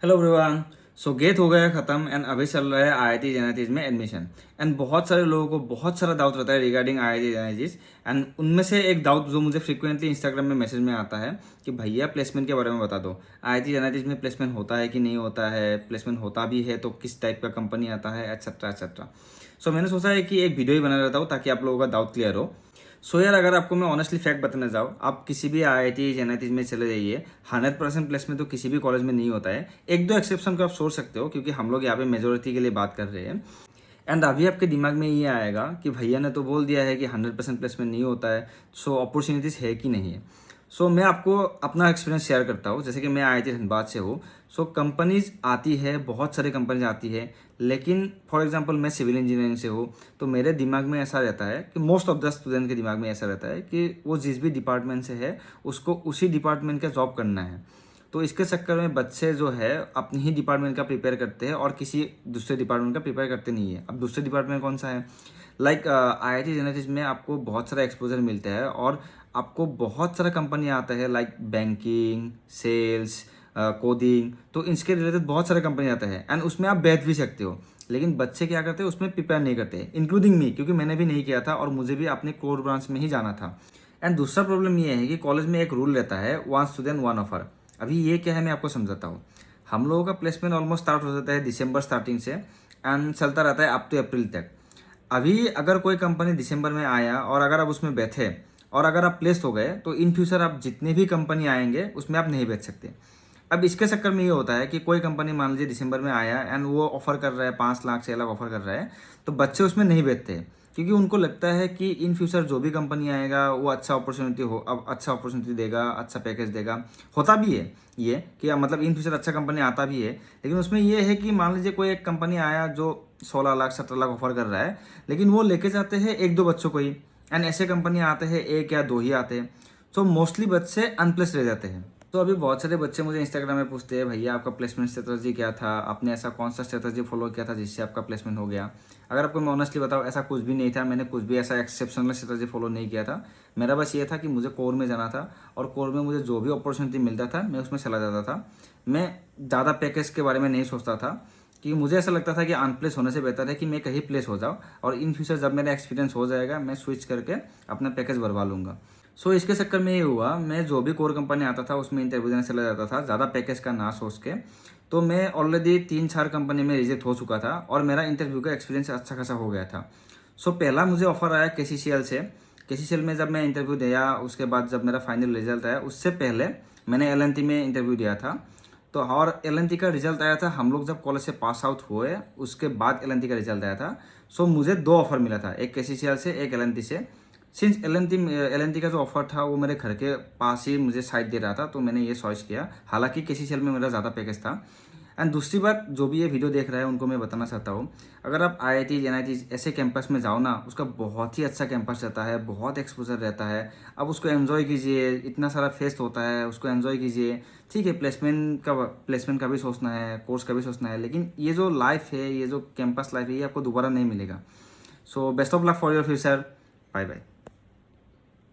Hello everyone. सो gate हो गया ख़त्म एंड अभी चल रहा है आईआईटी जेएनआईटीज में एडमिशन। एंड बहुत सारे लोगों को बहुत सारा डाउट रहता है रिगार्डिंग आईआईटी जेएनआईटीज। एंड उनमें से एक डाउट जो मुझे फ्रीक्वेंटली इंस्टाग्राम में मैसेज में आता है कि भैया प्लेसमेंट के बारे में बता दो, आईआईटी जेएनआईटीज में प्लेसमेंट होता है कि नहीं होता है, प्लेसमेंट होता भी है तो किस टाइप का कंपनी आता है, एट्सेट्रा एट्सेट्रा। सो मैंने सोचा है कि एक वीडियो ही बना रहता हूँ ताकि आप लोगों का डाउट क्लियर हो। सो यार, अगर आपको मैं ऑनेस्टली फैक्ट बताने जाऊँ, आप किसी भी आईआईटी जेएनआईटी में चले जाइए, 100% प्लेसमेंट तो किसी भी कॉलेज में नहीं होता है। एक दो एक्सेप्शन को आप सोच सकते हो क्योंकि हम लोग यहाँ पे मेजोरिटी के लिए बात कर रहे हैं। एंड अभी आपके दिमाग में ये आएगा कि भैया ने तो बोल दिया है कि 100% प्लेसमेंट नहीं होता है, सो अपॉर्चुनिटीज़ है कि नहीं है। सो मैं आपको अपना एक्सपीरियंस शेयर करता हूँ। जैसे कि मैं आईआईटी धनबाद से हूँ। सो कंपनीज आती है, बहुत सारी कंपनीज आती है, लेकिन फॉर एग्जांपल मैं सिविल इंजीनियरिंग से हूँ तो मेरे दिमाग में ऐसा रहता है कि मोस्ट ऑफ द स्टूडेंट के दिमाग में ऐसा रहता है कि वो जिस भी डिपार्टमेंट से है उसको उसी डिपार्टमेंट का जॉब करना है। तो इसके चक्कर में बच्चे जो है अपनी ही डिपार्टमेंट का प्रिपेयर करते हैं और किसी दूसरे डिपार्टमेंट का प्रिपेयर करते नहीं है। अब दूसरे डिपार्टमेंट कौन सा है? लाइक आईआईटी जेएनआईटी में आपको बहुत सारा एक्सपोजर मिलता है और आपको बहुत सारा कंपनी आता है, लाइक बैंकिंग, सेल्स, कोडिंग। तो इसके रिलेटेड बहुत सारे कंपनी आता है एंड उसमें आप बैठ भी सकते हो। लेकिन बच्चे क्या करते हैं, उसमें प्रिपेयर नहीं करते, इंक्लूडिंग मी, क्योंकि मैंने भी नहीं किया था और मुझे भी अपने कोर ब्रांच में ही जाना था। एंड दूसरा प्रॉब्लम ये है कि कॉलेज में एक रूल रहता है, वन स्टूडेंट वन ऑफर। अभी ये क्या है मैं आपको समझाता हूँ। हम लोगों का प्लेसमेंट ऑलमोस्ट स्टार्ट हो जाता है दिसंबर स्टार्टिंग से एंड चलता रहता है अप टू अप्रैल तक। अभी अगर कोई कंपनी दिसंबर में आया और अगर आप उसमें बैठे और अगर आप प्लेस हो गए तो इन फ्यूचर आप जितने भी कंपनी आएंगे उसमें आप नहीं बैठ सकते। अब इसके चक्कर में ये होता है कि कोई कंपनी मान लीजिए दिसंबर में आया एंड वो ऑफर कर रहा है 5 लाख 6 लाख ऑफर कर रहा है, तो बच्चे उसमें नहीं बैठते क्योंकि उनको लगता है कि इन फ्यूचर जो भी कंपनी आएगा वो अच्छा अपॉर्चुनिटी हो, अब अच्छा अपॉर्चुनिटी देगा, अच्छा पैकेज देगा। होता भी है ये कि मतलब इन फ्यूचर अच्छा कंपनी आता भी है, लेकिन उसमें ये है कि मान लीजिए कोई एक कंपनी आया जो 16 लाख 17 लाख ऑफर कर रहा है, लेकिन वो लेके जाते हैं एक दो बच्चों को ही। एंड ऐसे कंपनी आते हैं एक या दो ही आते हैं। तो मोस्टली बच्चे अनप्लेस रह जाते हैं। तो अभी बहुत सारे बच्चे मुझे इंस्टाग्राम में पूछते हैं, भैया आपका प्लेसमेंट स्ट्रेटजी क्या था, आपने ऐसा कौन सा स्ट्रेटजी फॉलो किया था जिससे आपका प्लेसमेंट हो गया। अगर आपको मैं ऑनेस्टली बताऊँ, ऐसा कुछ भी नहीं था। मैंने कुछ भी ऐसा एक्सेप्शनल स्ट्रेटजी फॉलो नहीं किया था। मेरा बस ये था कि मुझे कोर में जाना था और कोर में मुझे जो भी अपॉर्चुनिटी मिलता था मैं उसमें चला जाता था। मैं ज़्यादा पैकेज के बारे में नहीं सोचता था क्योंकि मुझे ऐसा लगता था कि अनप्लेस होने से बेहतर है कि मैं कहीं प्लेस हो जाऊँ और इन फ्यूचर जब मेरा एक्सपीरियंस हो जाएगा मैं स्विच करके अपना पैकेज भरवा लूँगा। सो इसके चक्कर में ये हुआ, मैं जो भी कोर कंपनी आता था उसमें इंटरव्यू देने चला जाता था ज़्यादा पैकेज का ना सोच के। तो मैं ऑलरेडी 3-4 कंपनी में रिजेक्ट हो चुका था और मेरा इंटरव्यू का एक्सपीरियंस अच्छा खासा हो गया था। सो पहला मुझे ऑफर आया केसीसीएल से। केसीसीएल में जब मैं इंटरव्यू दिया, उसके बाद जब मेरा फाइनल रिजल्ट आया उससे पहले मैंने एलएनटी में इंटरव्यू दिया था। तो और एलएनटी का रिजल्ट आया था, हम लोग जब कॉलेज से पास आउट हुए उसके बाद एलएनटी का रिजल्ट आया था। सो मुझे 2 ऑफर मिला था, एक केसीसीएल से एक एलएनटी से। सिंस एलएनटी का जो ऑफर था वो मेरे घर के पास ही मुझे साइट दे रहा था तो मैंने ये चॉइस किया। हालांकि केसीसीएल में मेरा ज़्यादा पैकेज था। एंड दूसरी बात, जो भी ये वीडियो देख रहा है उनको मैं बताना चाहता हूँ, अगर आप आईआईटी एनआईटी ऐसे कैंपस में जाओ ना, उसका बहुत ही अच्छा कैंपस रहता है, बहुत एक्सपोजर रहता है। अब उसको एंजॉय कीजिए, इतना सारा फेस्ट होता है, उसको एंजॉय कीजिए। ठीक है, प्लेसमेंट का भी सोचना है, कोर्स का भी सोचना है, लेकिन ये जो लाइफ है, ये जो कैंपस लाइफ है, ये आपको दोबारा नहीं मिलेगा। So best of luck for your future. Bye bye.